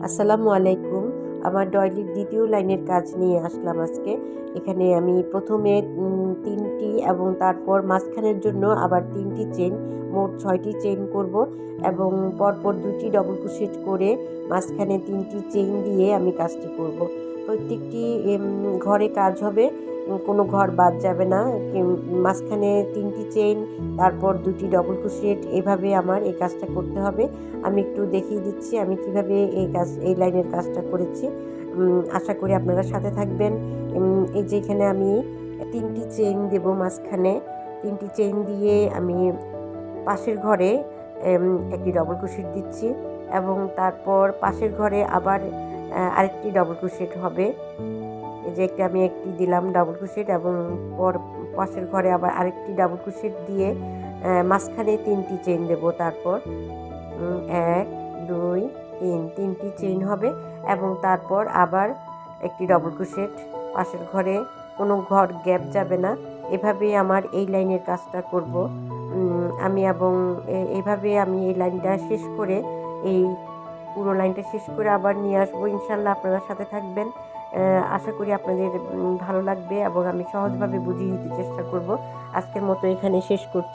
আসসালামু আলাইকুম। আমার ডয়লির দ্বিতীয় লাইনের কাজ নিয়ে আসলাম আজকে। এখানে আমি প্রথমে ৩ টি এবং তারপর মাঝখানের জন্য আবার ৩ টি চেইন, মোট ৬ টি চেইন করব এবং পরপর ২ টি ডবল ক্রোশেট করে মাঝখানে ৩ টি চেইন দিয়ে আমি কাজটি করব। প্রত্যেকটি ঘরে কাজ হবে, কোনো ঘর বাদ যাবে না। মাঝখানে ৩ টি চেইন, তারপর ২ টি ডবল ক্রোশেট, এভাবে আমার এই কাজটা করতে হবে। আমি একটু দেখিয়ে দিচ্ছি আমি কিভাবে এই লাইনের কাজটা করেছি। আশা করি আপনারা সাথে থাকবেন। এই যে এখানে আমি ৩ টি চেইন দেব মাঝখানে। ৩ টি চেইন দিয়ে আমি পাশের ঘরে একটি ডবল ক্রোশেট দিচ্ছি এবং তারপর পাশের ঘরে আবার আরেকটি ডবল ক্রোশেট হবে। এই যে আমি একটি দিলাম ডবল ক্রোশেট এবং পাশের ঘরে আবার আরেকটি ডবল ক্রোশেট দিয়ে মাঝখানে ৩ টি চেইন দেব। তারপর ১, ২, ৩, ৩ টি চেইন হবে এবং তারপর আবার একটি ডবল ক্রোশেট, পাশের ঘরে কোনো ঘর গ্যাপ যাবে না। এভাবেই আমার এই লাইনের কাজটা করব আমি এবং এভাবে আমি এই লাইনটা শেষ করে, এই পুরো লাইনটা শেষ করে আবার নিয়ে আসবো। ইনশাল্লাহ আপনারা সাথে থাকবেন। আশা করি আপনাদের ভালো লাগবে এবং আমি সহজভাবে বুঝিয়ে দিতে চেষ্টা করব। আজকের মতো এখানে শেষ করছি।